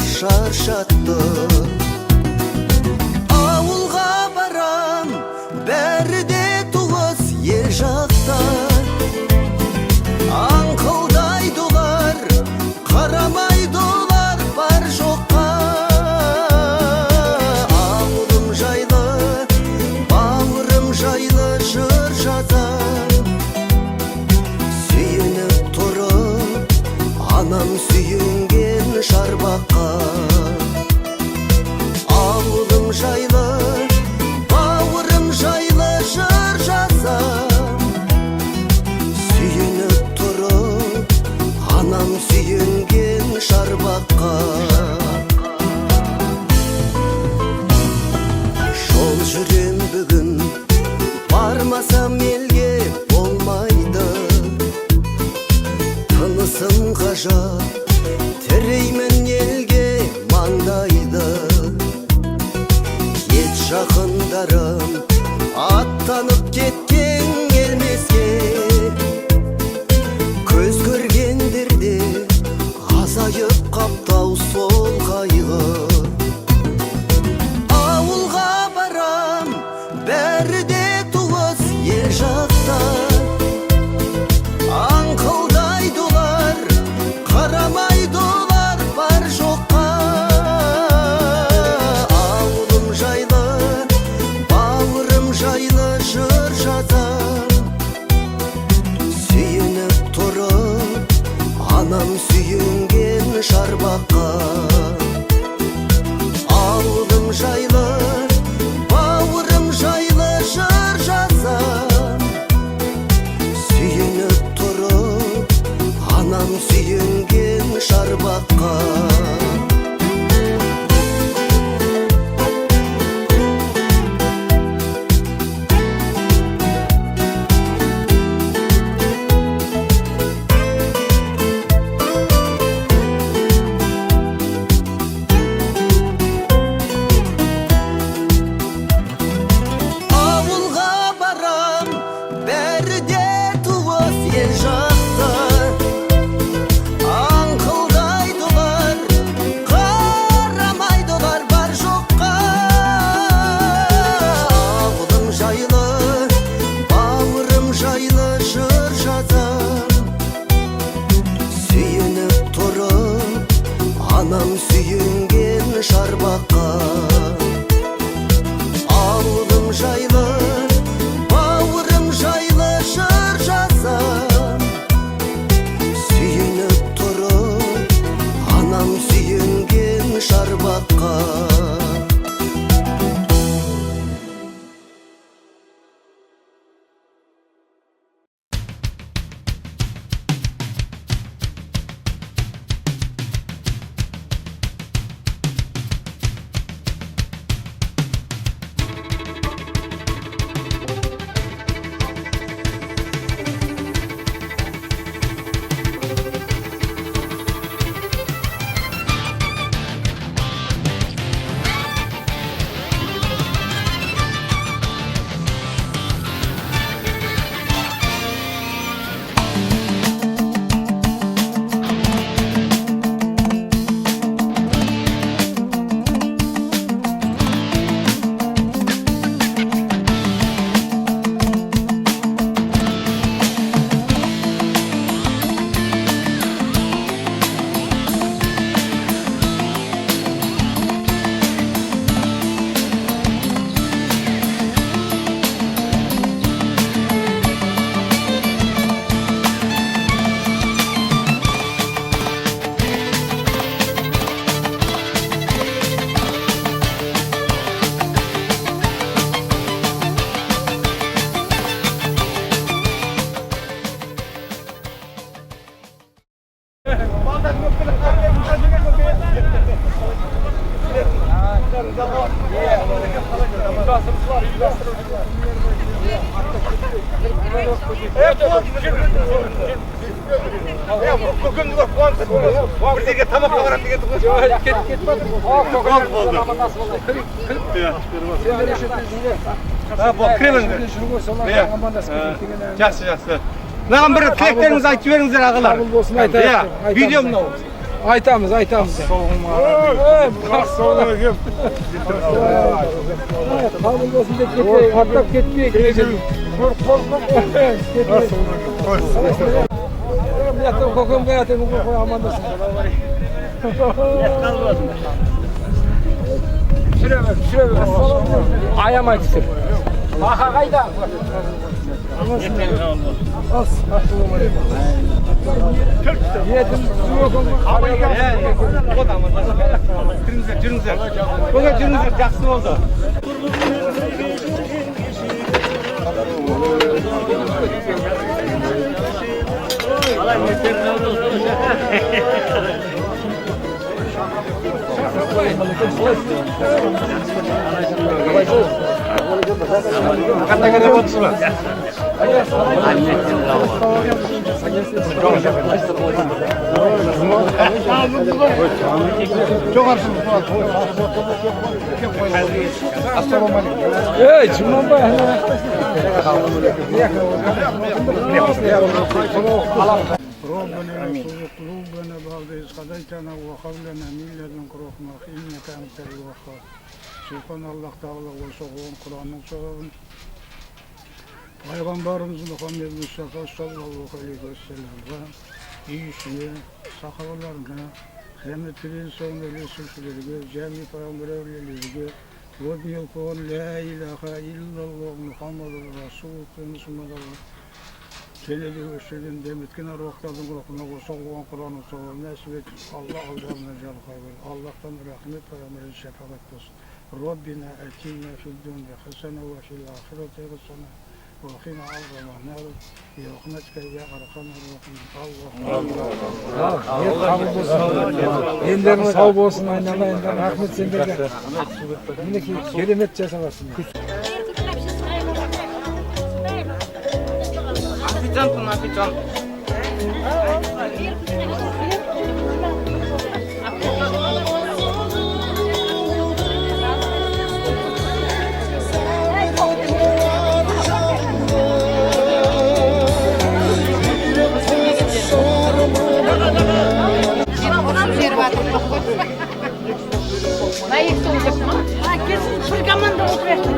шаршатты. Ауылға барам, бәрі де туыс ел жақта. Аңқылдайдылар, қарамайдылар бар жоққа. Ауылым жайлы, бауырым жайлы жыр жазам. Сүйініп тұрып, анам сүйінген шарбаққа. Ауылым жайлы, бауырым жайлы жыр жазам. Сүйініп тұрып, анам сүйінген шарбаққа. Жол жүрем бүгін, бармасам елге болмайды. Тынысым ғажап, тіреймін елге маңдайды. Ет жақындарым, аттанып кеткен келмеске. Көз көргендерде азайып қаптау сол қайғы. Ауылға барам, бәрі де туыс ел жақта. Аңқылдайдылар, қарамайдылар бар жоққа. Ауылым жайлы, бауырым жайлы жыр жазам. Сүйініп тұрып, анам сүйінген шарбаққа. Ауылым жайлы, бауырым жайлы жыр жазам. Сүйініп тұрып, анам сүйінген шарбаққа. Ауылға барам, бәрі де туыс ел жақта. Аңқылдайдылар, қарамайдылар бар жоққа. Ауылым жайлы, бауырым жайлы жыр жазам. Сүйініп тұрып, анам сүйінген шарбаққа. Ауылым жайлы, бауырым жайлы жыр жазам. Сүйініп тұрып, анам сүйінген шарбаққа. Birlikte tamam olarak bir getirdik. Git bak. Çok oldu. Ha bu kremen. Yaxşı. Nağam bir tileklerinizi aytib beringizler ağalar. Ya, videom ne oldu? Aytamız. Kabul olsun da ketmeye, hatta ketmeye gideceğim. Yattım kokum gayatım kokum amandasın. Şuraya ver. Ayağım açsın. Baka kayda. Az. Yedim yokum. Жүріңіздер, жақсы болды. Қандай болдыңыз ба? Ey, Cumhurbaşkanı. ربنا لا تزغ قلوبنا بعد إذ هديتنا وهب لنا من لدنك رحمة إنك أنت الوهاب. Subhanallah Teala ve Soğuk'un Kur'an'ın sağın. Peygamberimiz Muhammed Mustafa sallallahu aleyhi ve sellem'e iyisine, sahabalarına, hürmetli insanları, sülfürlerine, cemi peygamber evlilerine, ve bilkon la ilahe illallah Muhammedur Resulullah Müslümanlar. Senedi öşürün demetkine ruhlarının ruhuna ve Soğuk'un Kur'an'ın sağın nasip et. Allah Allah'ın canı hayır. Allah'tan rahmet peygamberin şefaat olsun. ربنا آتنا في الدنيا حسنة وفي الآخرة حسنة وقنا عذاب النار برحمتك يا أرحم الراحمين الله Enderiniz sağ olsun aynamayın. Rahmet sendere. Mineki kelimet жасамасын. Афичан. Kesin Türkmen'de oturuyorsun.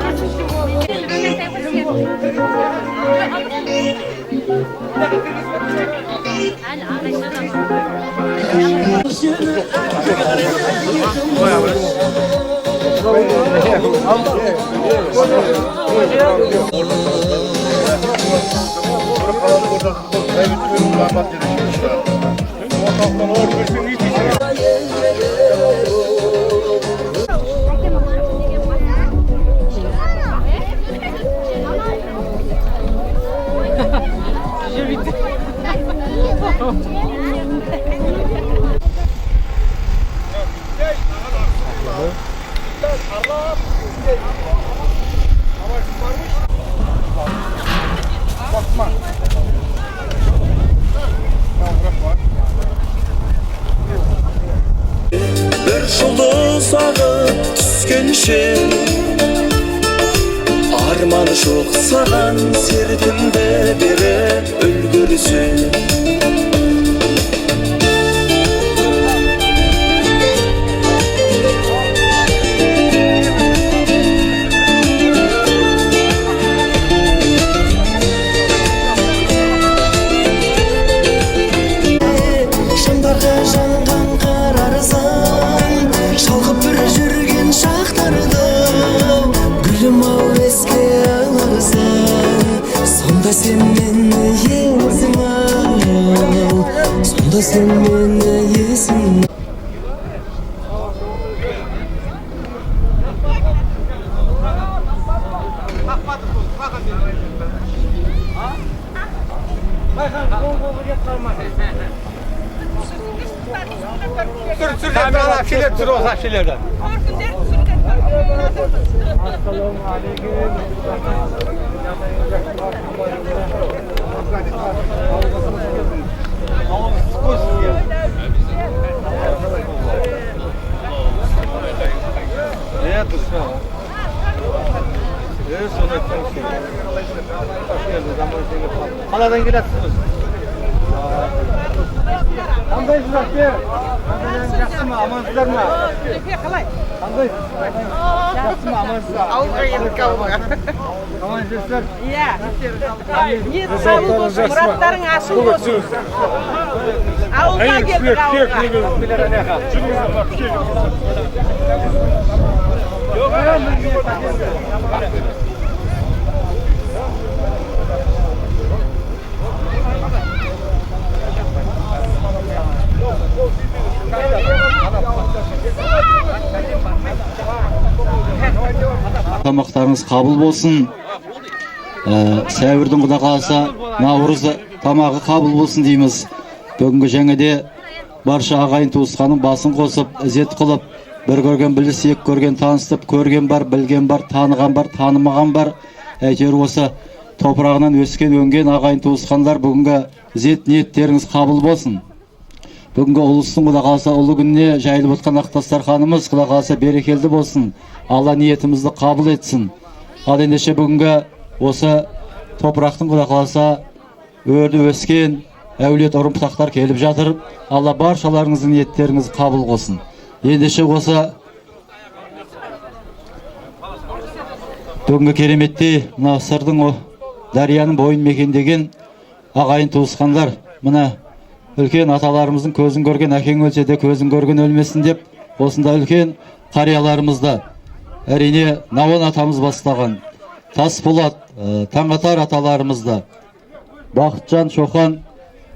Bir жұлдыз ағып түскенше арман жоқ саған сертімді беріп үлгірсең шамдарға жанған қарарсың шалқып бір жүрген шақтарды гүлім ау еске аларсың сонда сен мені есің ал сонда сен мені есің Sür kamera şeyler tür olsa şeylerden. Ne tutsa? Haladan gelirsiniz. Amdayız bak ya. Amansızlar mı? Қалай? Қандай? Жақсы ма, амансыз ба? Ауылға едік ауылға. Аман жүрсіздер? Иә. Ниет сабыл болсын, мұраттарың асыл болсын. Ауылға келдік ауылға. Тамақтарыңыз қабыл болсын. Сәуірдің құда қаласа наурыз тамағы қабыл болсын дейміз. Бүгінгі жаңеде барша ағайын туысқаның басын қосып, ізет қылып, бір көрген біліс, екі көрген таныстып, көрген бар, білген бар, таныған бар, танымаған бар. Әйтеуір осы топырағынан өскен өнген ағайын туысқандар бүгінгі ізет ниеттеріңіз қабыл болсын. Бүгінгі ұлыстың құда қаласа ұлы күніне жайылып отқан Ақтастарханымыз құда қаласа берекелді болсын. Алла ниетімізді қабыл етсін. Ал ендеше бүгінгі осы топырақтың құда қаласа өрді өскен әулет ұрым-бұтақтар келіп жатыр. Алла баршаларыңыздың ниеттеріңіз қабыл болсын. Ендеше осы бүгінгі кереметте мына сырдың дарияның бойын мекендеген ағайын туысқандар, мына үлкен аталарымыздың көзін көрген әкең өлсе де көзін көрген өлмесін деп, осында үлкен қарияларымызды, әрине Науан атамыз бастаған, Тасболат, Таңатар аталарымызды, Бақытжан, Шоқан,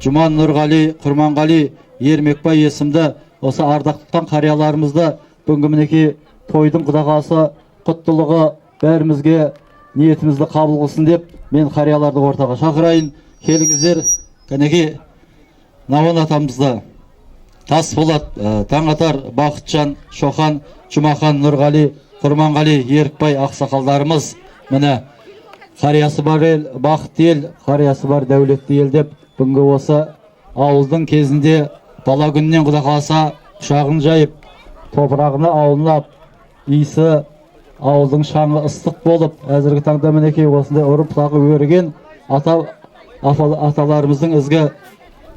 Жұман, Нұрғали, Құрманғали, Ермекбай есімді осы ардақтан қарияларымызды бүгінгі мінекей тойдың құда қаласа құттылығы бәрімізге ниетімізді қабыл қылсын деп, мен қарияларды ортаға шақырайын. Келіңіздер, кәнеке Науан атамызды, Тасболат, Таңатар, Бақытжан, Шоқан, Жұмахан, Нұрғали, Құрманғали, Ерікбай ақсақалдарымыз, міне қариясы бар ел, бақытты ел, қариясы бар дәулетті ел деп, бүгінгі осы ауылдың кезінде бала күннен құда қаласа құшағын жайып, топырағына аунап, иісі ауылдың шаңы ыстық болып, әзіргі таңда мінекей осындай ұрып-тағы өрген аталарымыздың ізгі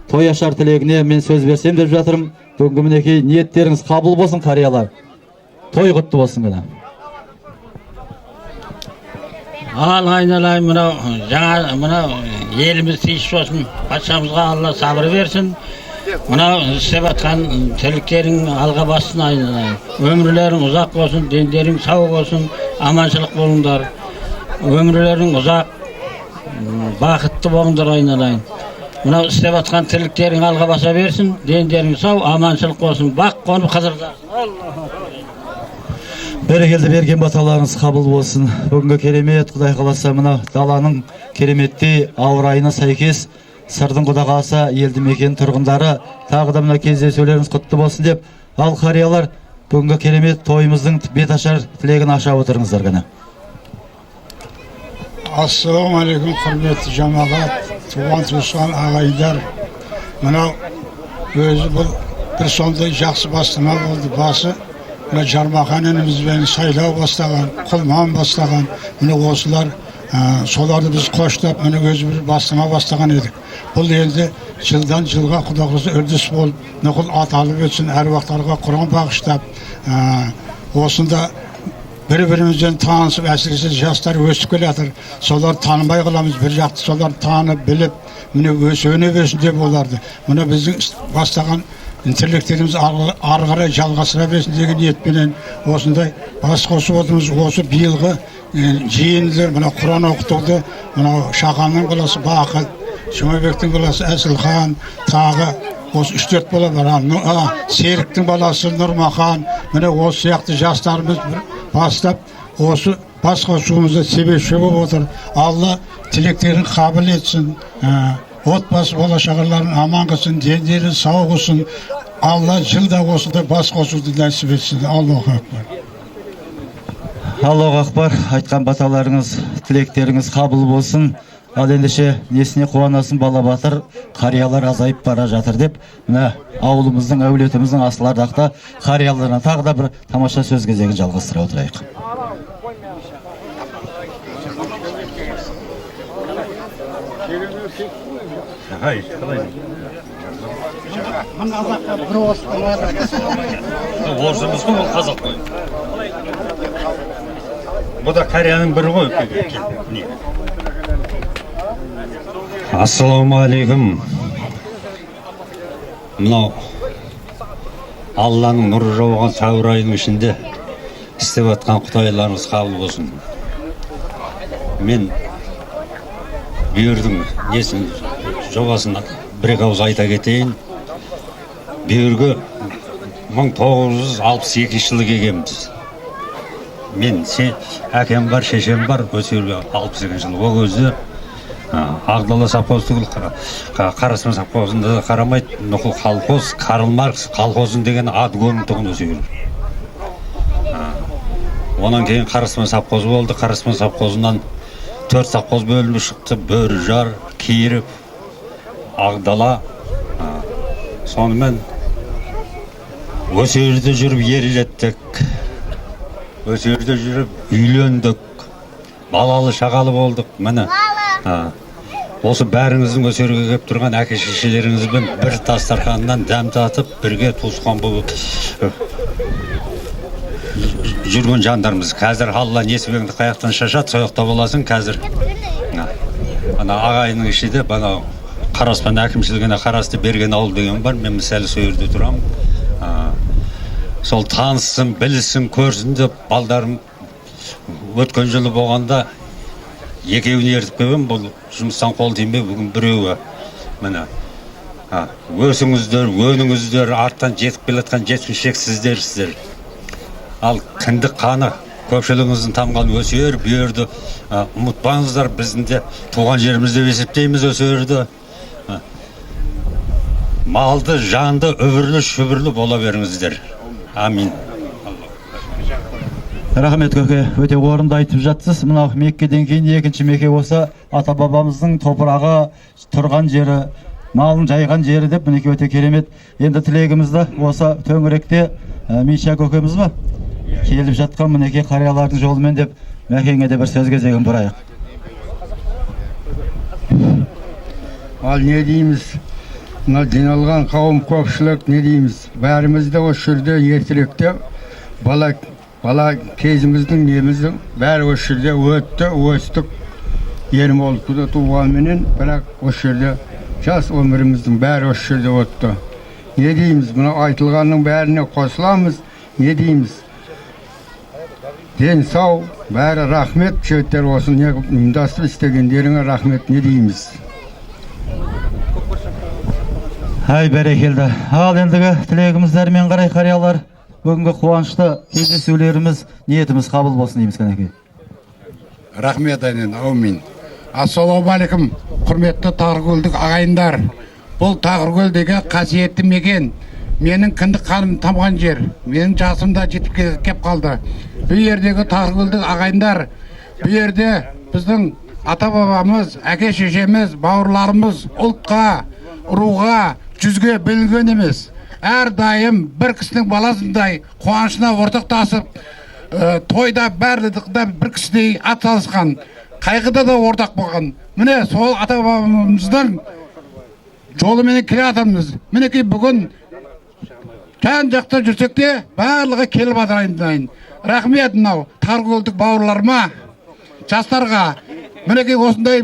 той ашар тілегіне мен сөз берсем деп жатырмын. Бүгінгі мінекей ниеттеріңіз қабыл болсын қариялар. Той құтты болсын ғана. Ал айналайын, мынау еліміз тиіс болсын, патшамызға Алла сабыр берсін. Мынау істеп атқан тірліктерің алға бассын айналайын. Өмірлерің ұзақ болсын, дендерің сау болсын, аманшылық болыңдар. Өмірлерің ұзақ, бақытты болыңдар айналайын. Мынау істеп атқан тірліктерің алға баса берсін, дендерің сау, аманшылық болсын, бақ қонып қыдырдарсын. Берекелді берген баталарыңыз қабыл болсын. Бүгінгі керемет құдай қаласа мына даланың кереметте ауырайына сәйкес сырдың құда қаласа елді мекен тұрғындары тағы да мына кездесулеріңіз құтты болсын деп, ал қариялар бүгінгі керемет тойымыздың бет ашар тілегін аша отырыңыздар ғана. Ассалаумағалейкум, құрметті жамағат, туған туысқан ағайындар. Мынау өзі бұл бір сондай жақсы бастама болды. Басы мына Жармахан інімізбен сайлау бастаған, Құлман бастаған. Міне осылар, соларды біз қоштап, міне өзі бір бастама бастаған едік. Бұл енді жылдан жылға құда қаласа үрдіс болып, нұқыл аталып өтсін, әруақтарға Құран бағыштап, осында бір-бірімізден танысып, әсіресе жастар өсіп келе жатыр. Солар танымай қаламыз, бір жақты солар танып, біліп, міне өне берсін деп оларды. Міне біздің бастаған тірліктеріміз ары қарай жалғастыра берсін деген ниетпенен осындай бас қосып отырмыз. Осы биылғы жиындар, мына Құран оқытуды, мына Шақанның баласы Бақыт, Жұмабектің баласы Әсілхан, тағы осы 3-4 бала бар. Серіктің баласы Нұрмахан, міне осы сияқты жастарымыз бастап, осы бас қосуымызда себепші болып отыр. Алла тілектерін қабыл етсін, отбасы болашағыларын аман қылсын, дендері сау қылсын. Алла жылда осында бас қосуды нәсіп етсін. Аллаху акбар. Аллаху акбар. Айтқан баталарыңыз, тілектеріңіз қабыл болсын. Ал ендеше несіне қуанасың бала батыр, қариялар азайып бара жатыр деп, мына ауылымыздың, әулетіміздің асыл ардақты қарияларына тағы да бір тамаша сөз кезегін жалғастыра отырайық. Орысымыз ғой, ол қазақ қой. Бұл да кореяның бірі ғой. Ассалаумағалейкум. Мынау Алланың нұры жауған сәуір айының ішінде істеп атқан құдайларыңыз қабыл болсын. Мен бүйірдің несін жобасын бір ауыз айта кетейін. Бүйірге 1962 жылы келгенбіз. Мен әкем бар, шешем бар, өсерге 62 жылы. Ол өзі Ағдала совхозы түгіл, Қарасма совхозында да қарамайды. Нұқыл колхоз, Карл Маркс колхозын деген аты көрінтіғын өсер. Онан кейін Қарасма совхозы болды. Қарасма совхозынан 4 совхоз бөлініп шықты. Бөріжар, Киіріп, Ағдала. Сонымен өсерде жүріп ерлеттік. Өсерде жүріп үйлендік. Балалы шағалы болдық. Міне. Осы бәріңіздің өсерге кеп тұрған әке-шешелеріңізбен бір дастарханнан дәм татып, бірге туысқан болып жүрген жандармыз. Қазір Алла несібеңді қаяқтан шашады, сояқта боласың. Қазір ағайының ішінде Қараспан әкімшілігіне қарасты Берген ауыл деген бар. Мен мысалы сол жерде тұрамын. Сол таныссын, білісін, көрсін деп балдарым өткен жылы болғанда екеуін ертіп келем, бұл жұмыстан қол тимей, бүгін біреуі. Міне, өсіңіздер, өніңіздер, арттан жетіп келатқан жеткіншексіздер. Ал кіндік қаны, көпшілігіңіздің тамған өсер, бүйірді ұмытпаңыздар, біздің де туған жерімізде есептейміз өсерді. Малды, жанды, өбірлі, шүбірлі бола беріңіздер. Амин. Рахмет көке, өте орынды айтып жатсыз. Мынау Меккеден кейін екінші Мекке болса, ата-бабамыздың топырағы, тұрған жері, малын жайған жері деп, мінекей өте керемет. Енді тілегімізді осы төңіректе Миша көкеміз ба? Келіп жатқан мінекей қариялардың жолымен деп, Мәкеңе де бір сөз кезегін бұрайық. Ал не дейміз? Мына жиналған қауым көпшілік не дейміз? Бәрімізді осы жерде ертеректе бала кезіміздің неміздің бәрі осы жерде өтті, өстік. Ерім олып күді туғанменен, бірақ осы жерде жас өміріміздің бәрі осы жерде өтті. Не дейміз? Мына айтылғанның бәріне қосыламыз. Не дейміз? Ден сау, бәрі рахмет, жеттер осы не ұйымдастырып істегендеріңе рахмет, не дейміз? Ай, бәрекелді. Ал ендігі тілегіміздермен қарай қариялар. Бүгінгі қуанышты кездесулеріміз, ниетіміз қабыл болсын дейміз кәнекей. Рахмет айнен, аумин. Ассалаумағалейкум, құрметті Тағыркөлдік ағайындар. Бұл Тағыркөл деген қасиетті мекен. Менің кіндік қаным тамған жер. Менің жасымда жетіп кеп қалды. Бұл жердегі Тағыркөлдік ағайындар, бұл жерде біздің ата-бабамыз, әке-шешеміз, бауырларымыз ұлтқа, руға, жүзге білген емес. Әрдайым бір кісінің баласындай қуанышына ортақтасып, тойда барлығында бір кісідей атсалысқан, қайғыда да ортақ болған. Міне сол ата-бабамыздың жолымен келе жатырмыз. Мінекей бүгін жан жақта жүрсек те барлығы келіп жатыр. Рахмет мынау Тағыркөлдік бауырларыма, жастарға. Мінекей осындай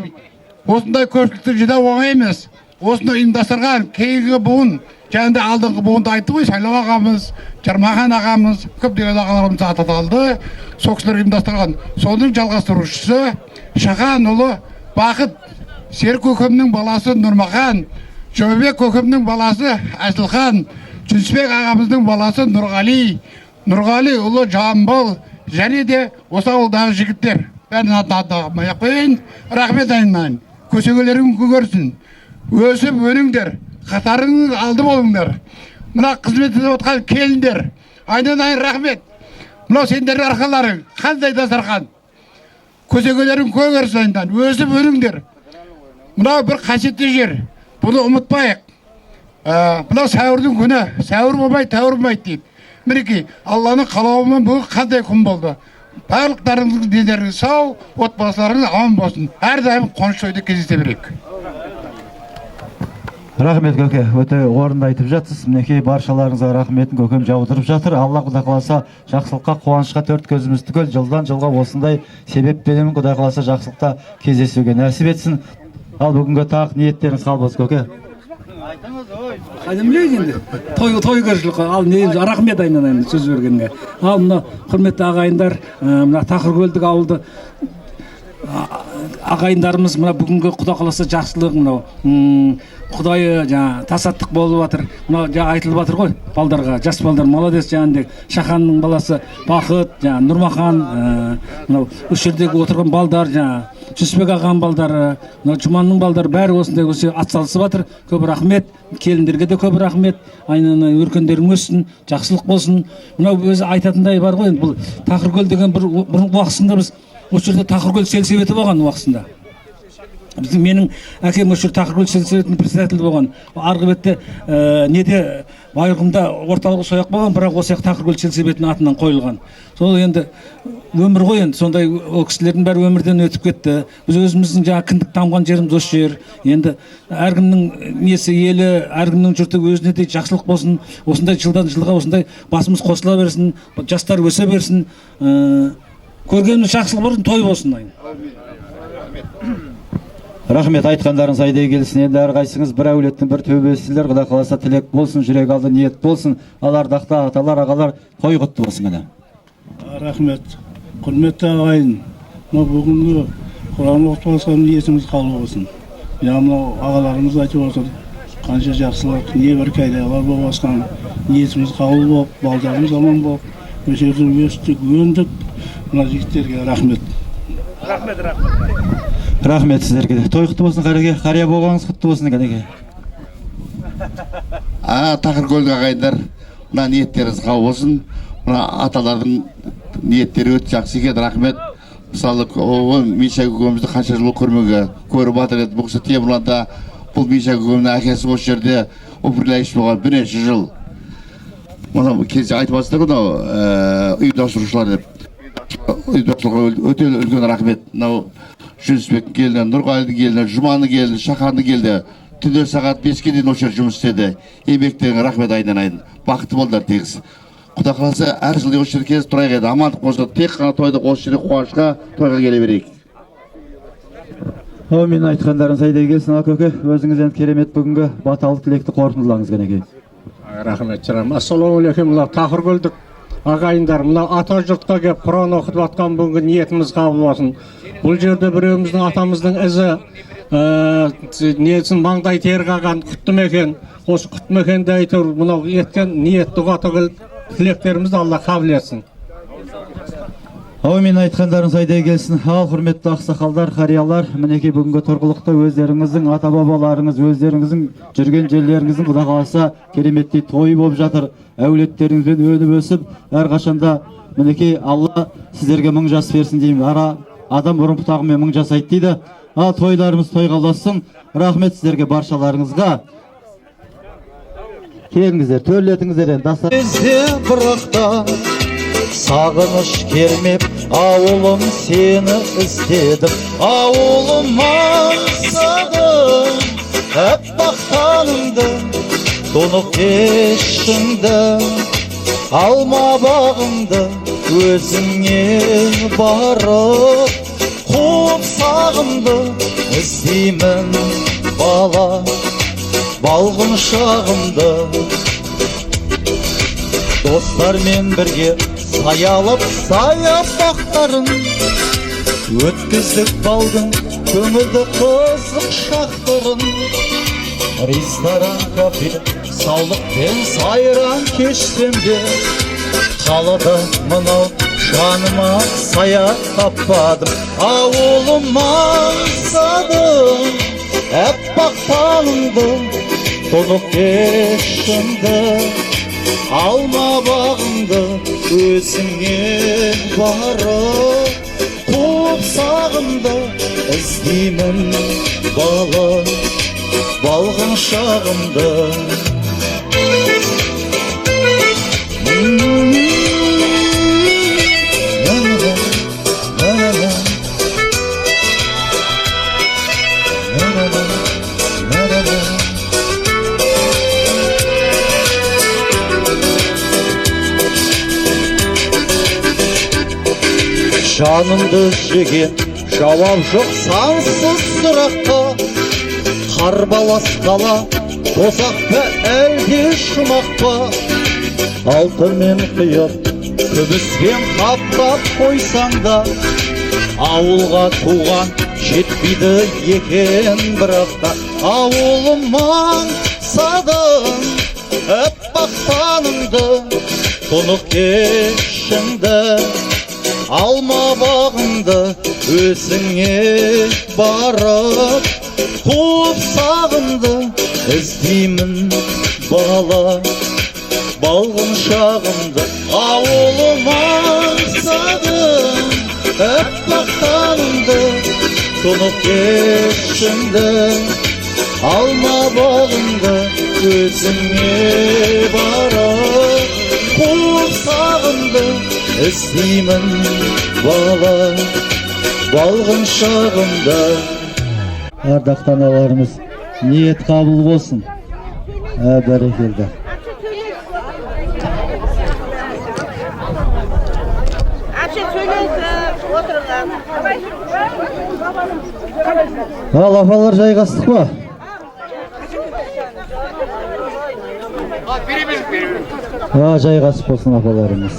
көпшілікті жинау оңай емес. Осыны ұйымдастырған кейінгі буын, және де алдыңғы буынды айтты ғой, Сайлау ағамыз, Жармахан ағамыз, көптеген ағаларымыз ататалды, сол кісілер ұйымдастырған. Соның жалғастырушысы Шахан ұлы Бақыт, Серік көкемнің баласы Нұрмахан, Жөбек көкемнің баласы Әсілхан, Жүнісбек ағамыздың баласы Нұрғали, Нұрғали ұлы Жамбыл, және де осы ауылдағы жігіттер. Бәрін атамай-ақ қояйын. Рахмет айнайын. Көсегелерің көгерсін. Өсіп өніңдер, қатарыңыз алды болыңдар. Мына қызмет етіп отқан келіндер, айнайын рахмет. Мынау сендердің арқаларың, қандай дастархан. Көсегелерің көгерсін айнайын, өсіп өніңдер. Мынау бір қасиетті жер, бұны ұмытпайық. Мынау сәуірдің күні, сәуір болмай, тәуір болмайды дейді. Мінекей, Алланың қалауымен бұл қандай күн болды. Барлықтарыңыздың денеріңіз сау, отбасыларыңыз аман болсын. Әрдайым қуаныш тойда кездесе берейік. Рахмет көке, өте орынды айтып жатсыз. Мінекей баршаларыңызға рахметін көкем жаудырып жатыр. Алла құдай қаласа жақсылыққа, қуанышқа төрт көзіміз түгел жылдан жылға осындай себеп беремін. Құдай қаласа жақсылықта кездесуге нәсіп етсін. Ал бүгінгі тақ ниеттеріңіз қал болсын көке. Қайдан білейік енді? Той көршілік, ал не рахмет айналайын сөз бергенге. Ал мына құрметті ағайындар, мына Тақыркөлдік ауылды ағайындарымыз мына бүгінгі құда қаласа жақсылық мынау құдайы жаңа тасаттық болып жатыр. Мына жаңа айтылып жатыр ғой балдарға, жас балдар молодец жаңағындай Шаханның баласы Бақыт, жаңа Нұрмахан, мынау осы жердегі отырған балдар жаңа Жүсіпбек ағаның балдары, мына Жұманның балдары бәрі осындай осы атсалысып жатыр. Көп рахмет, келіндерге де көп рахмет. Айналайын өркендерің өссін, жақсылық болсын. Мынау өзі айтатындай бар ғой енді бұл Тақыркөл деген бір бұрынғы уақытында біз осы жерде Тақыркөл сельсоветі болған уақытында. Менің әкем осы Тақыркөл сельсоветінің председателі болған. Арғы бетте неде Байырқұмда орталығы сояқ болған, бірақ осы Тақыркөл сельсоветінің атынан қойылған. Сол енді өмір ғой енді, сондай ол кісілердің бәрі өмірден өтіп кетті. Біз өзіміздің жаңа кіндік тамған жеріміз осы жер. Енді әркімнің несі елі, әркімнің жұрты өзіне де жақсылық болсын. Осындай жылдан жылға осындай басымыз қосыла берсін, жастар өсе берсін. Көргеніміз жақсылық болсын, той болсын. Рахмет, айтқандарыңыз айдай келсін. Енді әрқайсыңыз бір әулеттің бір төбесілер, Құдай қаласа тілек болсын, жүрек алды ниет болсын. Ал ардақты аталар, ағалар той құтты болсын ғана. Рахмет. Құрметті ағайын, бүгінгі Құран оқып жатқан ниетіңіз қабыл болсын. Мынау ағаларымыз айтып отыр, қанша жақсылық, не бір кайдалар болып жатқан ниетіміз қабыл болып, балдарымыз аман болып, осы жерде өстік, өндік. Мына жігіттерге рахмет. Рахмет сіздерге де. Той құтты болсын қареке, қария болғаныңыз құтты болсын кәнеке. Тақыркөлдік ағайындар, мына ниеттеріңіз қабыл болсын. Мына аталардың ниеттері өте жақсы екен, рахмет. Мысалы, Миша көкемізді қанша жыл көрмеге көріп жатыр еді. Бұл кісі Темірланда бұл Миша көкемнің әкесі осы жерде управляющий болған бірнеше жыл. Мына кезде айтып жатсыздар ғой, ұйымдастырушылар деп. Ұйымдастырушыларға өте үлкен рахмет. Мынау Жүнісбектің келді, Нұрғалидың келді, Жұманның келді, Шаханның келді. Түнде сағат 5-ке дейін осы жер жұмыс істеді. Еңбектеріңе рахмет айналайын. Бақытты болдар тегіс. Құдай қаласа әр жылы осы жерге келіп тұрайық еді. Амандық болса, тек қана тойды осы жерге қуанышқа тойға келе берейік. Мен айтқандарыңыз айдай келсін, көке. Өзіңіз енді керемет бүгінгі баталық тілекті қорытындылаңыз кәнеке. Рахмет жарам. Ассалаумағалейкум, Тақыркөлдік ағайындар, мына ата жұртқа келіп Құран оқытып жатқан бүгінгі ниетіміз қабыл болсын. Бұл жерде біреуіміздің атамыздың ізі несін маңдай тері қалған құтты мекен. Осы құтты мекенде айтыр, мынау еткен ниет дұға түгіл тілектерімізді Алла қабыл етсін. Мен айтқандарыңыз айдай келсін. Ал құрметті ақсақалдар, қариялар, мінекей бүгінгі тұрғылықты өздеріңіздің ата бабаларыңыз, өздеріңіздің жүрген жерлеріңіздің Құдай қаласа кереметтей тойы болып жатыр. Әулеттеріңізбен өніп өсіп, әрқашанда мінекей Алла сіздерге мың жас берсін деймін. Адам бұрын бұтағымен мың жасайды дейді. Ал тойларымыз тойға ұлассын. Рахмет сіздерге баршаларыңызға. Келіңіздер, төрлетіңіздер енді. Сағыныш кермеп, ауылым сені іздедім. Ауылым аңсадым, әппақ таңыңды, тұнық кешіңді, алма бағыңды, өзіңе барып, қуып сағымды іздеймін бала, балғын шағымды. Достармен бірге саялып саябақтарын өткіздік балдың көңілді қызық шақтарын. Ресторан, кафе, саулықпен сайран кешсем де, қалада мынау жаныма сая таппадым. Ауылым аңсадым, әппақ таңыңды, тұнық кешіңді, алма бағыңды, өзіңе барып, қуып сағымды іздеймін бала, балғын шағымды. Жанымды жеген жауап жоқ сансыз сұраққа. Қарбалас қала тозақ па әлде жұмақ па? Алтынмен құйып күміспен қаптап қойсаң да, ауылға туған жетпейді екен бірақта. Ауылым аңсадым әппақ таныңды, тұнық кешіңді, алма бағыңды өзіңе барып, қуып сағымды іздеймін бала, балғын шағымды. Ауылым аңсадым әппақ таныңды, тұнық кешіңді, алма бағыңды өзіңе барып, қуып сағымды іздеймін бала, балғын шағымда. Ардақты аналарымыз, ниет қабыл болсын. Бәрекелді. Ал апалар жайғастық па? Жайғасып болсын апаларымыз.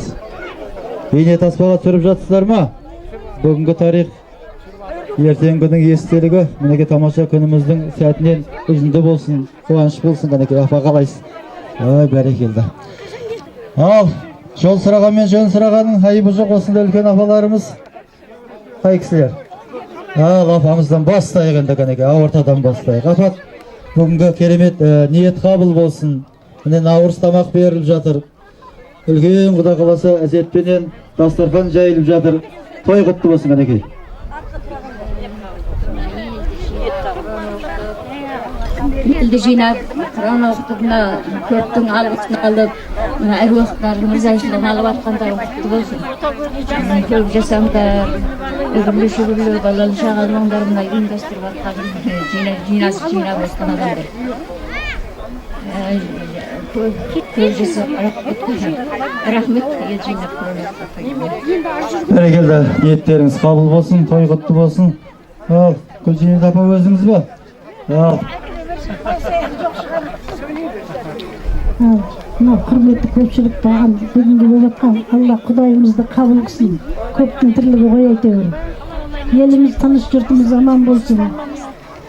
Бейне таспаға түсіріп жатсыздар ма? Бүгінгі тарих, ертең күннің естелігі, мінеке тамаша күніміздің сәтінен үзінді болсын, қуаныш болсын. Қанеке апа қалайсыз? Бәрекелді. Ал жол сұраған мен жөн сұрағаның айыбы жоқ. Осында үлкен апаларымыз қай кісілер? Ал апамыздан бастайық енді, қанеке ауыртадан бастайық. Апат, бүгінгі керемет ниет қабыл болсын. Міне наурыз тамақ беріліп жатыр. Үлкен Құда қаласа әсетпенен дастархан жайылып жатыр. Той құтты болсын қанеке. Елді жинап, Құран оқытып, көптің алғысын алып, әруақтардың ризашылығын алып атқандар құтты болсын. Көп жасаңдар, үгірлі-шүгірлі балалы шағалмаңдар мына ұйымдастырып атқан жинасып жинап отқан адамдар. Көп жасап рахмет ел жинап көрініп. Бәрекелді, ниеттеріңіз қабыл болсын, той құтты болсын. Ал, Гүлжемет апа өзіңіз ба? Ал. Құрметті көпшілік тағам бүгінгі болып жатқан Алла Құдайымызды қабыл қылсын. Көптің тірлігі ғой әйтеуір. Еліміз тыныш, жұртымыз аман болсын.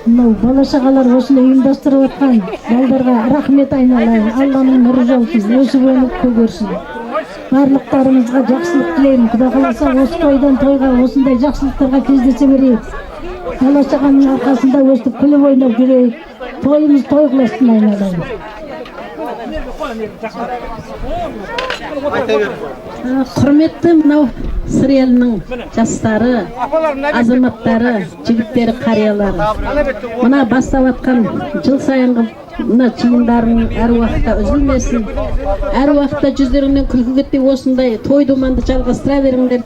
Бала шағалар осыны ұйымдастырып отқан балдарға рахмет айналайын. Алланың нұры жаусын, өсіп өніп көгерсін. Барлықтарымызға жақсылық тілеймін. Құда қаласа осы тойдан тойға осындай жақсылықтарға кездесе берейік. Бала шағаның арқасында өстіп күліп ойнап жүрейік. Тойымыз той қыласын айналайын. Құрметті мынау сыр елінің жастары, азаматтары, жігіттері, қариялары. Мына бастап атқан жыл сайынғы мына жиындардың әр уақытта үзілмесін. Әр уақытта жүздеріңнен күлкі кетпей осындай той думанды жалғастыра беріңдер.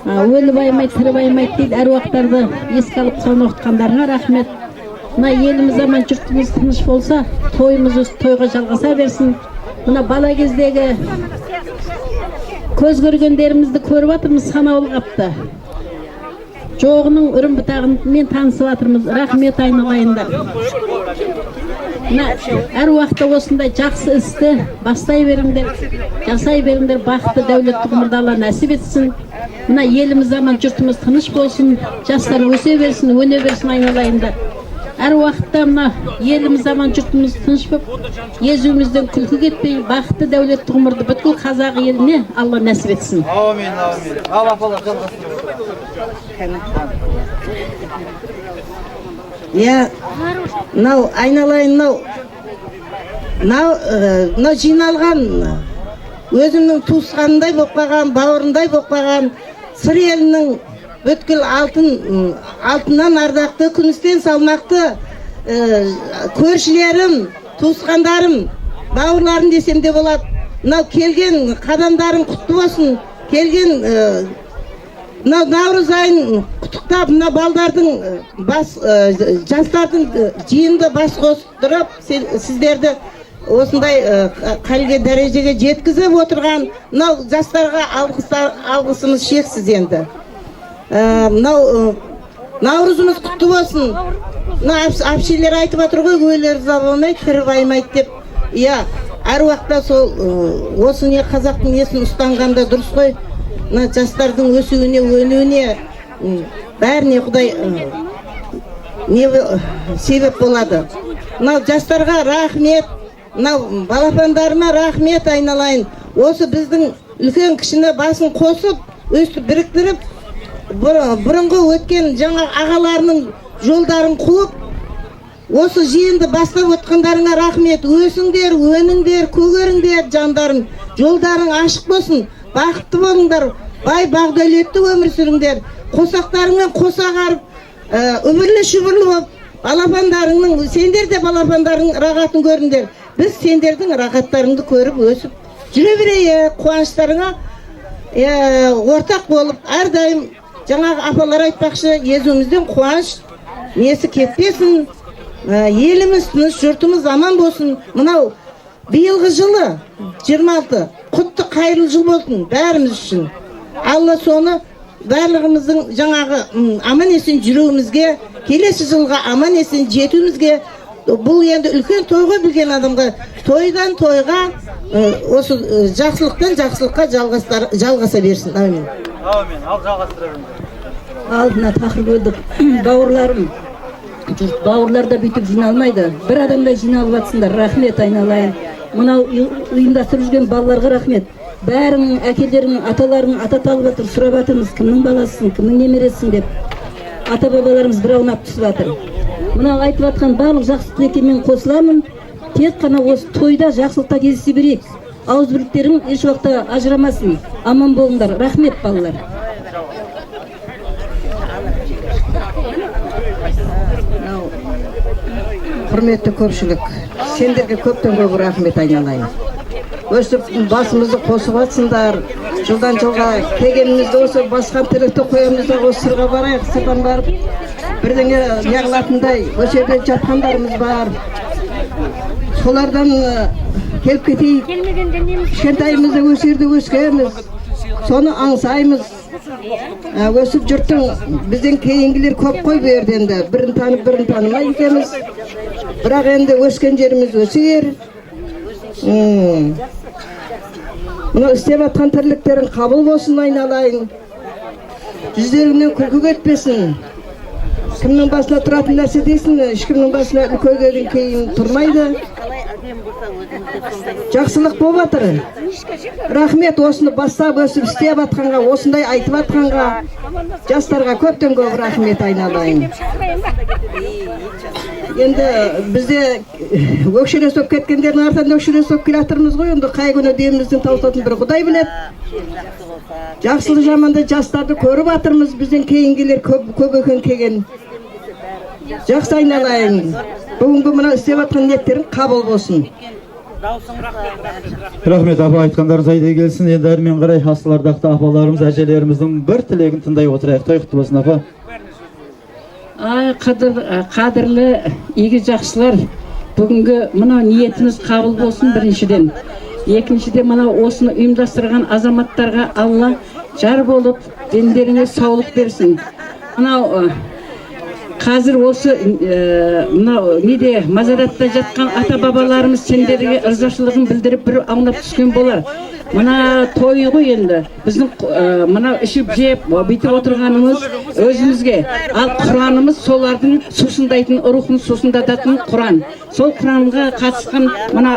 Өлі баймайды, тірі баймайды дейді. Әр уақыттарды еске алып соны оқытқандарыңа рахмет. Мына еліміз аман, жұртымыз тыныш болса, тойымыз өз тойға жалғаса берсін. Мына бала кездегі көз көргендерімізді көріп атырмыз, санаулы қапты. Жоғының үрім бұтағымен танысып атырмыз. Рахмет айналайындар. Әр уақытта осындай жақсы істі бастай беріңдер, жасай беріңдер. Бақытты, дәулетті ғұмырды Алла нәсіп етсін. Мына еліміз аман, жұртымыз тыныш болсын, жастар өсе берсін, өне берсін айналайындар. Әр уақытта мына еліміз аман, жұртымыз тыныш болып, езуімізден күлкі кетпей, бақытты, дәулетті ғұмырды бүткіл қазақ еліне Алла нәсіп етсін. Амин, амин. Ал апалар жалғасын. Мынау айналайын, мынау жиналған өзімнің туысқанындай болып қалған, бауырындай болып қалған сыр елінің бүткіл алтыннан ардақты, күмістен салмақты көршілерім, туысқандарым, бауырларым десем де болады. Мынау келген қадамдарың құтты болсын. Келген наурыз айын құттықтап, мына балдардың жастардың жиынды бас қостырып, сіздерді осындай халге дәрежеге жеткізіп отырған мынау жастарға алғысымыз шексіз енді. Мынау Наурызымыз құтты болсын. Мына әпшелер айтып жатыр ғой, өлер риза болмайды, тірі баймайды деп. Иә, әр уақытта сол осы не қазақтың несін ұстанғанда дұрыс қой. Мына жастардың өсуіне, өнуіне бәріне Құдай себеп болады. Мынау жастарға рахмет, мынау балапандарыма рахмет айналайын. Осы біздің үлкен кішіні басын қосып, өстіп біріктіріп, бұрынғы өткен жаңа ағаларының жолдарын қуып, осы жиынды бастап отқандарыңа рахмет. Өсіңдер, өніңдер, көгеріңдер жандарым. Жолдарың ашық болсын, бақытты болыңдар, бай бағдәулетті өмір сүріңдер. Қосақтарыңмен қосағарып, үбірлі шүбірлі болып, балапандарыңның, сендер де балапандарың рағатын көріңдер. Біз сендердің рағаттарыңды көріп өсіп жүре берейік, қуаныштарыңа ортақ болып, әрдайым жаңағы апалар айтпақшы, езуімізден қуаныш несі кетпесін, еліміз тыныш, жұртымыз аман болсын. Мынау биылғы жылы 26 құтты қайырлы жыл болсын бәріміз үшін. Алла соны барлығымыздың жаңағы аман есен жүруімізге, келесі жылға аман есен жетуімізге, бұл енді үлкен тойға білген адамға тойдан тойға осы жақсылықтан жақсылыққа жалғаса берсін. Амин. Amin. Al жалғастыра беріңдер. Алдына тақырып өдік. Бауырларым, жұрт бауырлар да бүйтіп жиналмайды. Бір адамдай жиналып жатсыңдар. Рахмет айналайын. Мынау ұйымдастырып жүрген балаларға рахмет. Бәрің әкелерің, аталарың ата талып жатыр, сұрап жатырмыз, кімнің баласысың, кімнің немересісің деп. Ата бабаларымыз бір аунап түсіп жатыр. Мынау айтып жатқан барлық жақсы тілектермен қосыламын. Тек қана осы тойда жақсылықта кездесе берейік. Ауызбірліктерің еш уақытта ажырамасын. Аман болыңдар. Рахмет балалар. Құрметті көпшілік, сендерге көптен көп рахмет айналайын. Өсіп басымызды қосып атсыңдар. Жылдан жылға тегенімізді осы басқан тілекті қоямыз да осы сырға барайық, сырдан барып бірдеңе неғылатындай осы жерде жатқандарымыз бар. Солардан келіп кетейік. Кішкентайымызда осы жерде өскенбіз. Соны аңсаймыз. Өсіп жұрттың бізден кейінгілер көп қой бұл жерде енді. Бірін танып, бірін танымай екенбіз. Бірақ енді өскен жеріміз өсер. Мына істеп атқан тірліктерің қабыл болсын айналайын. Жүздеріңнен күлкі кетпесін. Кімнің басына тұратын нәрсе дейсің, ешкімнің басына үлкейгеннен кейін тұрмайды. Жақсылық болып жатыр. Рахмет осыны бастап өсіп істеп атқанға, осындай айтып атқанға, жастарға көптен көп рахмет айналайын. Енді бізде өкшелес болып кеткендердің артынан өкшелес болып келе жатырмыз ғой. Енді қай күні деміміздің таусатын бір Құдай біледі. Жақсылық жаманда жастарды көріп жатырмыз. Бізден кейінгілер көп екен келген. Жақсы айналайын. Бүгінгі мына істеп жатқан ниеттерің қабыл болсын. Рахмет апа, айтқандарыңыз айдай келсін. Енді әрмен қарай асылардақты апаларымыз, әжелеріміздің бір тілегін тыңдай отырайық. Той құтты болсын апа. Қадірлі игі жақсылар, бүгінгі мына ниетіміз қабыл болсын біріншіден. Екіншіден мына осыны ұйымдастырған азаматтарға Алла жар болып, дендеріне саулық берсін. Мынау қазір осы мынау неде мазаратта жатқан ата бабаларымыз сендерге ырзашылығын білдіріп бір аунап түскен болар. Мына той ғой енді. Біздің мына ішіп жеп, бүйтіп отырғанымыз өзімізге. Ал Құранымыз солардың сусындайтын рухын сусындататын Құран. Сол Құранға қатысқан мына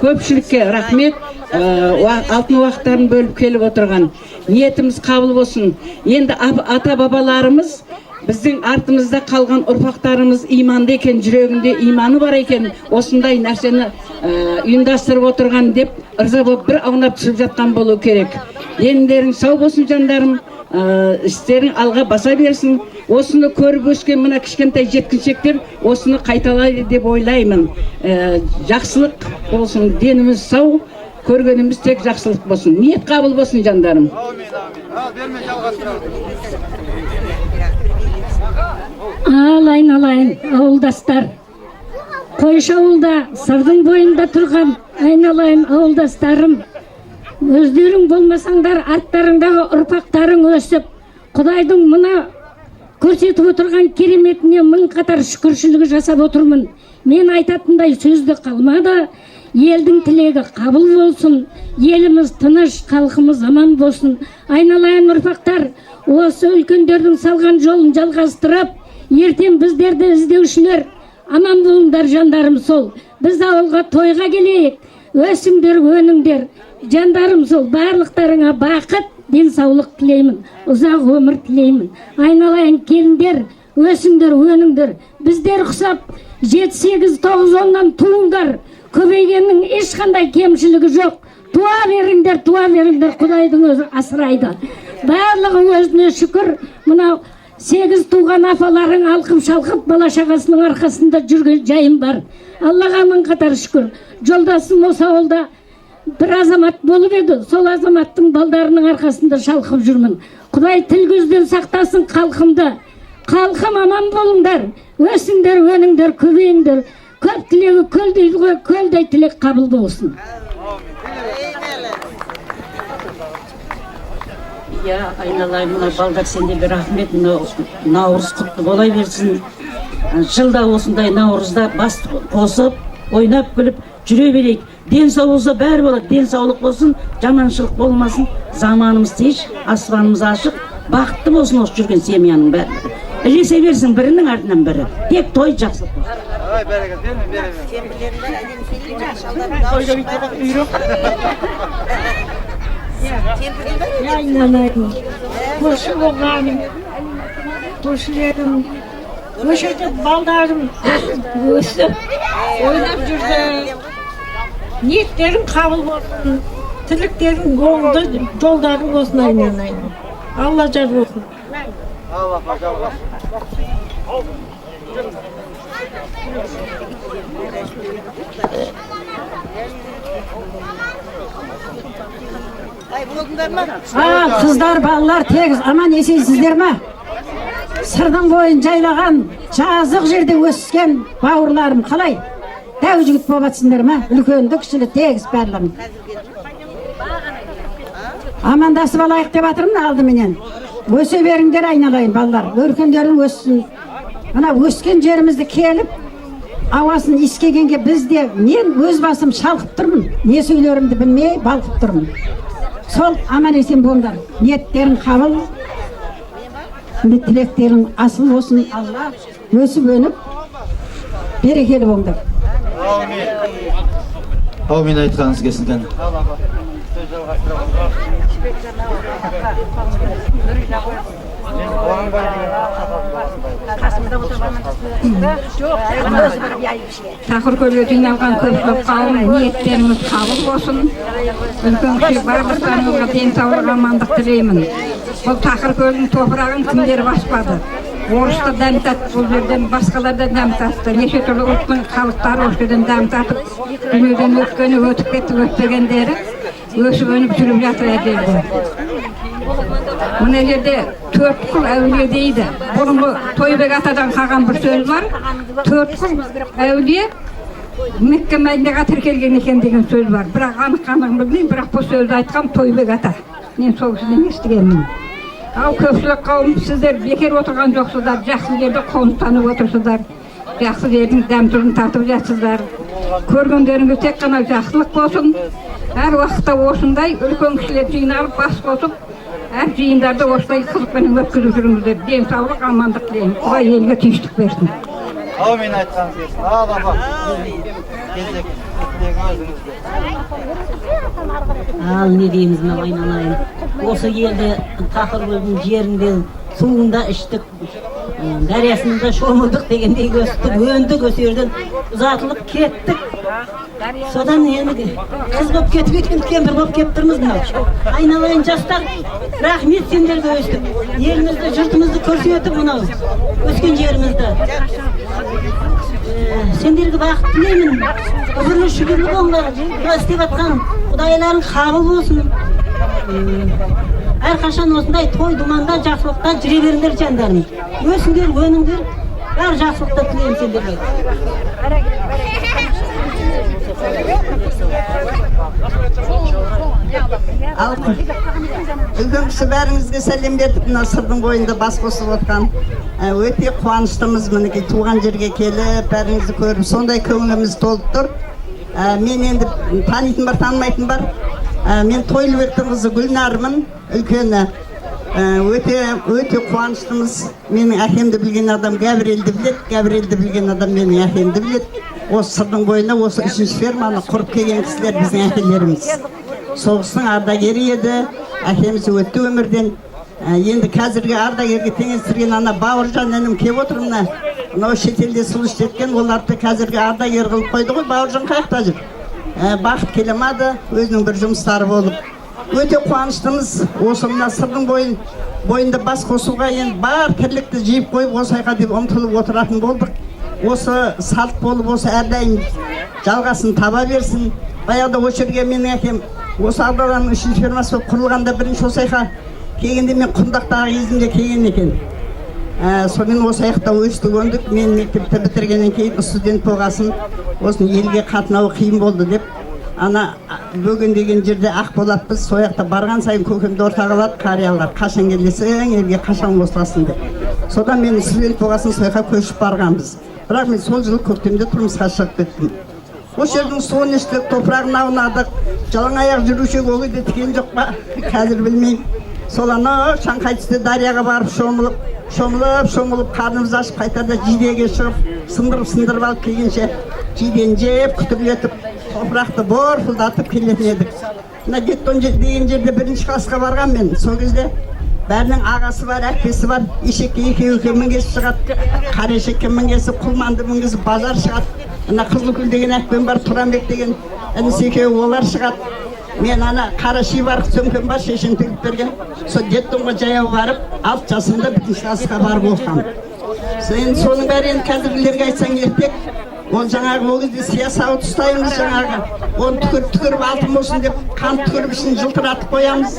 көпшілікке рахмет. Алтын уақыттарын бөліп келіп отырған. Ниетіміз қабыл болсын. Енді ата бабаларымыз біздің артымызда қалған ұрпақтарымыз иманды екен, жүрегінде иманы бар екен, осындай нәрсені ұйымдастырып отырған деп ырза болып бір аунап түсіп жатқан болу керек. Дендерің сау болсын жандарым, істерің алға баса берсін. Осыны көріп өскен мына кішкентай жеткіншектер осыны қайталайды деп ойлаймын. Жақсылық болсын, деніміз сау, көргеніміз тек жақсылық болсын. Ниет қабыл болсын жандарым. Ал айналайын ауылдастар. Қойшы ауылда, сырдың бойында тұрған айналайын ауылдастарым. Өздерің болмасаңдар, арттарыңдағы ұрпақтарың өсіп, Құдайдың мына көрсетіп отырған кереметіне мың қатар шүкіршілігі жасап отырмын. Мен айтатындай сөзді қалмады. Елдің тілегі қабыл болсын, еліміз тыныш, халқымыз аман болсын. Айналайын ұрпақтар, осы үлкендердің салған жолын жалғастырып, ертең біздерді іздеушілер аман болыңдар жандарым сол. Біз ауылға тойға келейік, өсіңдер, өніңдер, жандарым сол. Барлықтарыңа бақыт, денсаулық тілеймін, ұзақ өмір тілеймін. Айналайын келіндер, өсіңдер, өніңдер. Біздер құсап 7, 8, 9, 10-нан туыңдар. Көбейгеннің ешқандай кемшілігі жоқ. Туа беріңдер, Құдайдың өзі асырайды. Барлығы өзіне шүкір. Мынау 8 туған апаларың алқып шалқып бала шағасының арқасында жүрген жайым бар. Аллаға мың қатар шүкір. Жолдасым осы ауылда бір азамат болып еді. Сол азаматтың балдарының арқасында шалқып жүрмін. Құдай тіл көзден сақтасын халқымды. Халқым аман болыңдар. Өсіңдер, өніңдер, көбейіңдер. Көп тілегі көл дейді ғой, көлдей тілек қабыл болсын. Айналайын, мына балдар сендерге рахмет. Наурыз құтты бола берсін. Жылда осындай наурызда бас қосып, ойнап күліп жүре берейік. Денсаулықса бәрі болады. Денсаулық болсын, жаманшылық болмасын. Заманымыз тез, аспанымыз ашық, бақытты болсын осы жүрген семьяның бәрі. Ілесе берсін бірінің артынан бірі. Тек той жақсы болсын. Айналайын, көрші болғаным, көршілерім, өшірді балдарым өсіп, ойнап жүрді. Ниеттерің қабыл болсын, тіліктерің оңды, жолдарың болсын. Айналайын. Алла жар болсын. Қыздар, балалар тегіз аман есейсіздер ма? Сырдың бойын жайлаған, жазық жерде өскен бауырларым қалай? Дәу жігіт болып атсыңдар ма? Үлкенді кішілі тегіз барлығым. Амандасып алайық деп атырмын алдыменен. Өсе беріңдер айналайын балалар, өркендерің өссін. Мына өскен жерімізді келіп, ауасын искегенге бізде мен өз басым шалқып тұрмын. Не сөйлерімді білмей балқып тұрмын. Сол аман есен болыңдар. Ниеттерің қабыл, тілектерің асыл болсын. Алла өсіп өніп берекелі болыңдар. Аумин айтқаныңыз келсін. Тақыр көлге жиналған көпшілік қауым ниеттеріңіз қабыл болсын. Үлкен кіші барлықтарыңызға денсаулық амандық тілеймін. Бұл тақыр көлдің топырағын кімдер баспады? Орысты дәм татты, бұл жерден басқалардан дәм татты. Неше түрлі ұлттың халықтары осы жерден дәм татып, дүниеден өткені өтіп кетті, өтпегендері өсіп өніп жүріп жатыр әделді. Мына жерде 4 құл әулие дейді. Бұрынғы Тойбек атадан қалған бір сөз бар. 4 құл әулие Мекке Мәдинеге тіркелген екен деген сөз бар. Бірақ анық-қанығын білмеймін, бірақ бұл сөзді айтқан Тойбек ата. Мен сол кісіден естігенмін. Ал көпшілік қауым, сіздер бекер отырған жоқсыздар, жақсы жерде қоныстанып отырсыздар. Жақсы жердің дәм тұзын татып жатсыздар. Көргендеріңіз тек қана жақсылық болсын. Әр уақытта осындай үлкен кісілер жиналып бас қосып, әр жиындарды осылай қызықпен өткізіп жүріңіздер. Денсаулық, амандық тілеймін. Құдай елге тыныштық берсін. Amin aytsanız. Al baba. Gezek. Al ne deyimiz mı aynalayın. Осы елде Тақыркөлдің жерінде суында іштік, дариясында шомылдық дегендей өстік, өндік, осы жерден ұзатылып кеттік. Содан енді қыз болып кетіп кеткен кемпір болып келіп тұрмыз мынау. Айналайын жастар, рахмет сендерге өстік. Елімізді, жұртымызды көрсетіп мынау өскен жерімізді. Сендерге бақыт тілеймін. Өмірлі шүкірлі болыңдар. Бұл істеп жатқан құдайларың қабыл болсын. Әрқашан осындай той думанда жақсылықта жүре беріңдер жандарым. Өсіңдер, өніңдер, бәрі жақсылықта тілеймін сендерге. үлкен кіші бәріңізге сәлем бердік. Мына сырдың бойында бас қосып отқан өте қуаныштымыз. Мінекей туған жерге келіп, бәріңізді көріп, сондай көңіліміз толып тұр. Мен енді танитын бар, танымайтын бар. Мен Тойлыбектің қызы Гүлнармын, үлкені. Өте қуаныштымыз. Менің әкемді білген адам Габриэльді біледі, Габриэльді білген адам менің әкемді біледі. Осы сырдың бойына, осы 3-ші ферманы құрып келген кісілер біздің әкелеріміз. Соғыстың ардагері еді, әкеміз өтті өмірден. Енді қазіргі ардагерге теңестірген ана Бауыржан інім келіп отыр мына. Мынау шетелде сұлыш жеткен, оларды қазіргі ардагер қылып қойды ғой. Бауыржан қаяқта жүр? Бақыт келемады, өзінің бір жұмыстары болып. Өте қуаныштымыз. Осы мына сырдың бойында бас қосуға енді бар тірлікті жиып қойып, осы айға деп ұмтылып отыратын болдық. Осы салт болып, осы әрдайым жалғасын таба берсін. Баяғыда осы жерге менің әкем осы Ардаланың 3-ші фермасы болып құрылғанда бірінші осы айға келгенде мен Құндақтағы кезімде келген екен. Сонымен осы аяқта өстік өндік. Мен мектепті бітіргеннен кейін студент болғасын, осыны елге қатынауы қиын болды деп, ана бөген деген жерде Ақболатпыз, сол жақта барған сайын көкемді ортаға алады, қариялар, қашан келесің, елге қашан қосыласың деп. Содан мен студент болғасын сол жаққа көшіп барғанбыз. Бірақ мен сол жылы көктемде тұрмысқа шығып кеттім. Осы жердің суын іштік, топырағын аунадық, жалаң аяқ жүруші ол үйде тікен жоқ па, қазір білмеймін. Сол ана Шаңқайтысты дарияға барып шомылып, қарнымыз ашып қайтарда жидеге шығып, сындырып алып келгенше жиден жеп, күтірлетіп, топырақты борпылдатып келетін едік. Мына Геттон деген жерде 1-ші классқа барған мен. Сол кезде бәрінің ағасы бар, әпкесі бар, ешекке екеуі мінгесіп шығады, қара ешекке мінгесіп, құлманды мінгесіп, базар шығады. Мына Қызылкүл деген әпкем бар, Тұранбек деген інісі екеуі олар шығады. Мен ана қара шибар сөмкем бар, шешем тігіп берген. Сол Геттонға жаяу барып, 6 жасымда 1-ші классқа барып оқығам. Соның бәрі енді қазіргілерге айтсаң ертек. Ол жаңағы ол кезде сия сауыт ұстаймыз жаңағы. Оны түкіріп алтын болсын деп қан түкіріп ішін жылтыратып қоямыз.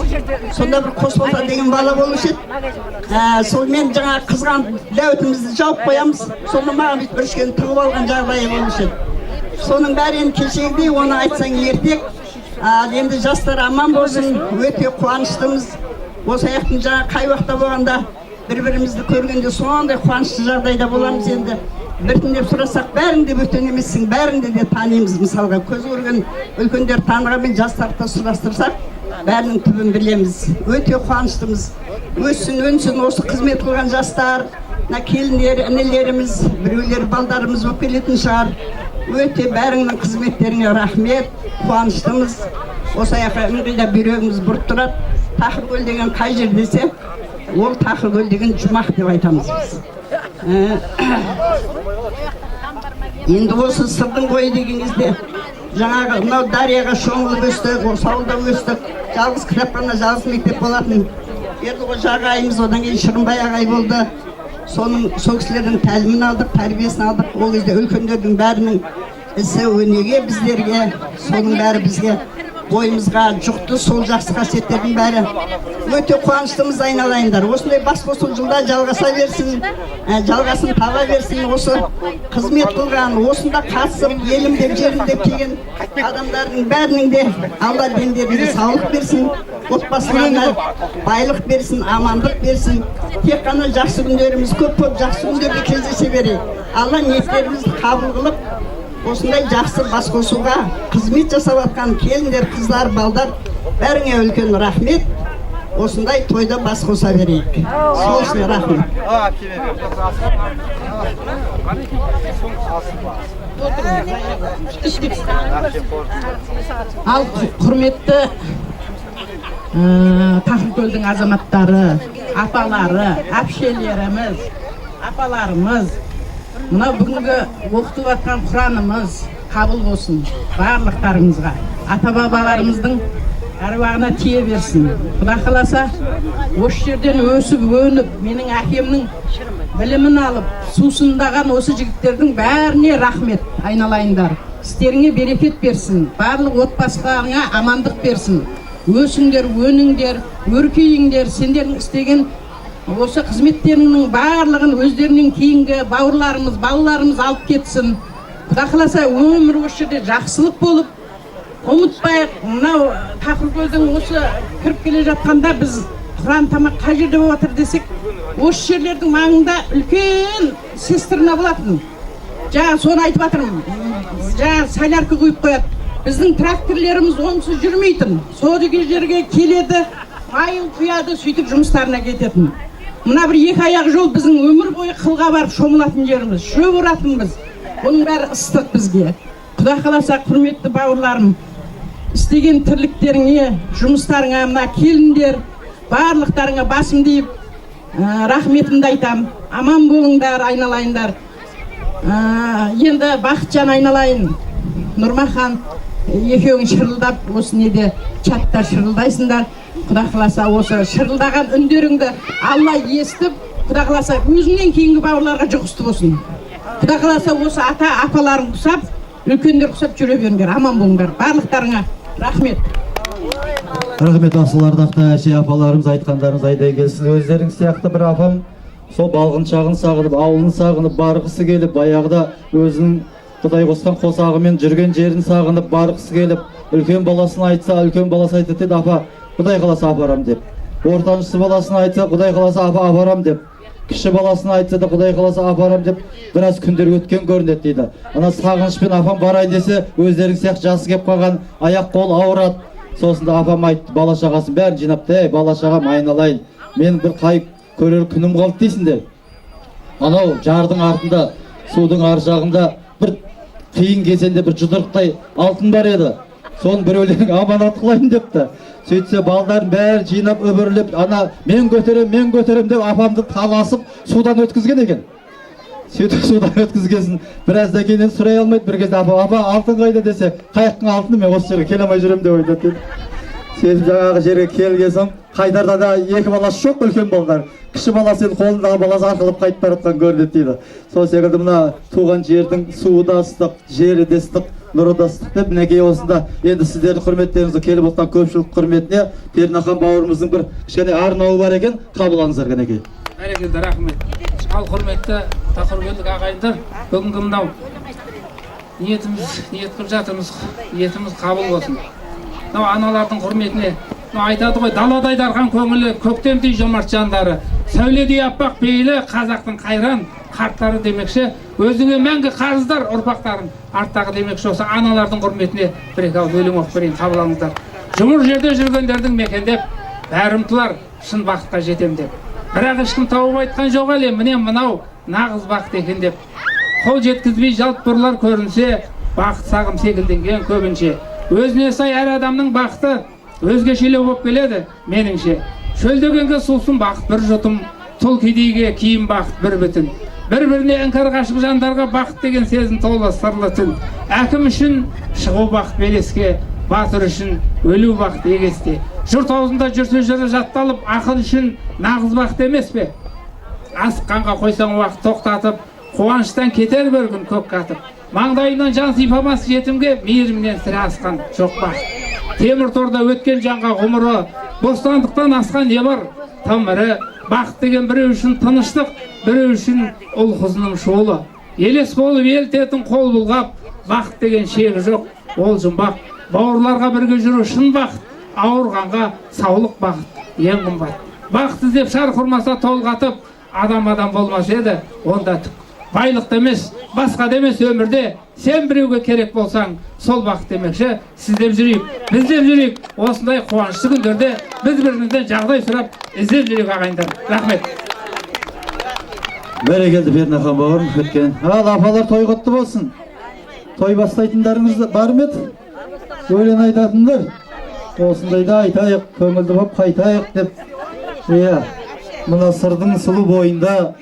Сонда бір Қосболта деген бала болушы еді. Сол мен жаңағы қызған дәуітімізді жауып қоямыз. Сонда маған бүйтіп бір ішкен тығып алған жағдайы болушы еді. Соның бәрі енді кешегідей, оны айтсаң ертек. Енді жастар аман болсын, өте қуаныштымыз. Осы аяқтың жаңа қай уақытта болғанда бір-бірімізді көргенде сондай қуанышты жағдайда боламыз. Енді біртіндеп сұрасақ, бәріңде бөтен емессің, бәріңде де танимыз. Мысалға көз көрген үлкендер танығанмен жастарды сұрастырсақ, бәрінің түбін білеміз. Өте қуаныштымыз. Өссін, өнсін осы қызмет қылған жастар, келіндер, інілеріміз, біреулер балдарымыз болып келетін шығар. Өте бәріңнің қызметтеріңе рахмет, қуаныштымыз. Осы аяққа ыңғайда бүйрегіміз бұрып тұрады. Тақыркөл деген қай жер десе, ол Тақыркөл деген жұмақ деп айтамыз біз. Енді осы сырдың бойы деген кезде жаңағы мынау дарияға шомылып өстік, осы ауылда өстік, жалғыз кітапхана, жалғыз мектеп болатын. Бердіғожа ағайымыз, одан кейін Шырынбай ағай болды. Сол кісілердің тәлімін алдық, тәрбиесін алдық. Ол кезде үлкендердің бәрінің ісі өнеге біздерге, соның бәрі бізге бойымызға жұқты, сол жақсы қасиеттердің бәрі. Өте қуаныштымыз айналайындар. Осындай бас қосу жылда жалғаса берсін, жалғасын таба берсін. Осы қызмет қылған, осында қатысып, елім деп, жерім деп келген адамдардың бәрінің де Алла дендеріне саулық берсін, отбасыларына байлық берсін, амандық берсін. Тек қана жақсы күндеріміз көп, жақсы күндерде кездесе берейік. Алла ниеттерімізді қабыл қылып, осындай жақсы бас қосуға қызмет жасап атқан келіндер, қыздар, балдар, бәріңе үлкен рахмет. Осындай тойда бас қоса берейік. Сол үшін рахмет. Ал құрметті Тақыркөлдің азаматтары, апалары, әпшелеріміз, апаларымыз, мына бүгінгі оқытып атқан Құранымыз қабыл болсын барлықтарыңызға. Ата-бабаларымыздың әруағына тие берсін. Құда қаласа, осы жерден өсіп, өніп, менің әкемнің білімін алып, сусындаған осы жігіттердің бәріне рахмет айналайындар. Істеріңе берекет берсін. Барлық отбасыңа амандық берсін. Өсіңдер, өніңдер, өркейіңдер, сендердің істеген осы қызметтерінің барлығын өздерінің кейінгі бауырларымыз, балаларымыз алып кетсін. Құда қаласа өмір осы жерде жақсылық болып, ұмытпайық, мынау Тақыркөлдің осы кіріп келе жатқанда біз құран тамақ қай жерде болып жатыр десек, осы жерлердің маңында үлкен цистерна болатын. Жаңа соны айтып жатырмын. Жаңа солярка құйып қояды. Біздің тракторлеріміз онсыз жүрмейтін. Сол жерге келеді, майын құяды, сөйтіп жұмыстарына кететін. Мына бір екі аяқ жол біздің өмір бойы қылға барып шомылатын жеріміз, шөп оратынбыз. Бұның бәрі ыстық бізге. Құда қаласа, құрметті бауырларым, істеген тірліктеріңе, жұмыстарыңа, мына келіндер, барлықтарыңа басым дейіп, рахметімді айтам. Аман болыңдар, айналайындар. Енді Бақытжан айналайын, Нұрмахан, екеуің шырылдап, осы неде чатта шырылдайсыңдар. Құда қаласа, осы шырылдаған үндеріңді Алла естіп, құда қаласа, өзіңнен кейінгі бауырларға жұғысты болсын. Құда қаласа, осы ата апаларың құсап, үлкендер құсап жүре беріңдер, аман болыңдар. Барлықтарыңа рахмет. Рахмет, асылардақты әше апаларымыз айтқандарыңыз айдай келсін. Өздерің сияқты бір апам сол балғыншағын сағынып, ауылын сағынып, барғысы келіп, баяғыда өзінің Құдай қосқан қосағымен жүрген жерін сағынып, барғысы келіп, үлкен баласын айтса, үлкен баласы айтты деді, апа, Құдай қаласа апарам деп. Ортаншысы баласын айтса, Құдай қаласа апа апарам деп. Кіші баласын айтса да, Құдай қаласа апарам деп, біраз күндер өткен көрінеді дейді. Ана сағынышпен апам барай десе, өздерің сияқты жасы кеп қалған, аяқ қол ауырады. Сосын апам айтты, бала шағасын бәрін жинапты, бала шағам айналайын, мен бір қай көрер күнім қалды дейсіңдер. Анау жардың артында, судың ар жағында бір қиын кезеңде бір жұдырықтай алтын бар еді. Соны біреулерің аманат қылайын депті. Сөйтсе балдарын бәрі жинап өбірлеп, ана мен көтерем деп апамды таласып судан өткізген екен. Сөйтіп судан өткізгесін біраздан кейін сұрай алмайды. Бір кезде апа алтын қайда десе, қаяқтың алтыны, мен осы жерге келе алмай жүрем деп ойлады. Сөйтіп жаңағы жерге келгесім, қайдарда да екі баласы жоқ, үлкен балдар. Кіші баласы енді қолындағы баласы арқылып қайтып бара жатқан көрінеді дейді. Сол секілді мына туған жердің суы да ыстық, жері де ыстық, нұры да ыстық деп, мінекей осында енді сіздердің құрметтеріңізді келіп отырған көпшілік құрметіне Пернехан бауырымыздың бір кішкене арнауы бар екен, қабыл алыңыздар кәнекей. Бәрекелді, рахмет. Ал құрметті Тақыркөлдік ағайындар, бүгінгі мынау ниет қылып жатырмыз, ниетіміз қабыл болсын. Мынау аналардың құрметіне, айтады ғой, даладай дархан көңілі, көктемдей жомарт жандары, сәуледей аппақ пейілі, қазақтың қайран қарттары демекші, өзіңе мәңгі қарыздар ұрпақтарын арттағы демекші, осы аналардың құрметіне бір-екі алып өлең оқып берейін, қабыл алыңыздар. Жұмыр жерде жүргендердің мекендеп, бәрі ұмтылар, шын бақытқа жетем деп. Бірақ ешкім тауып айтқан жоқ әлем, міне мынау нағыз бақыт екен деп. Қол жеткізбей жалт бұрлар көрінсе, бақыт сағым секілденген көбінше. Өзіне сай әр адамның бақыты өзгешелеу болып келеді, меніңше. Шөлдегенге сусын бақыт бір жұтым, тұл кедейге киім бақыт бір бүтін. Бір-біріне іңкәр ғашық жандарға бақыт деген сезім толы сырлы түн. Әкім үшін шығу бақыт белеске, батыр үшін өлу бақыт егесте. Жұрт аузында жүрсе жыры жатталып, ақын үшін нағыз бақыт емес пе? Асыққанға қойсаң уақыт тоқтатып, қуаныштан кетер бір күн көк қатып. Маңдайынан жан сипамас жетімге мейірімнен сірә асқан жоқ бақыт. Темір торда өткен жанға ғұмыры, бостандықтан асқан не бар? Тым ірі бақыт деген біреу үшін тыныштық, біреу үшін ұл қызының шолы. Елес болып елтетін қол бұлғап, бақыт деген шегі жоқ, ол жұмбақ. Бауырларға бірге жүру шын бақыт, ауырғанға саулық бақыт, ең қымбат. Бақыт іздеп шарқ ұрмаса толғатып, адам болмас еді, онда түк. Байлық демес, басқа демес өмірде, сен біреуге керек болсаң, сол бақыт демекші, сіздеп жүрейік, біздеп жүрейік. Осындай қуанышты күндерде біз бірімізден жағдай сұрап, іздеп жүрейік ағайындар. Рахмет. Бәрекелді Пернехан бауырым өткен. Ал апалар той құтты болсын. Той бастайтындарыңыз бар ма еді? Өлең айтатындар. Осындайда айтайық, көңілді боп қайтайық деп. Мына сырдың сұлу бойында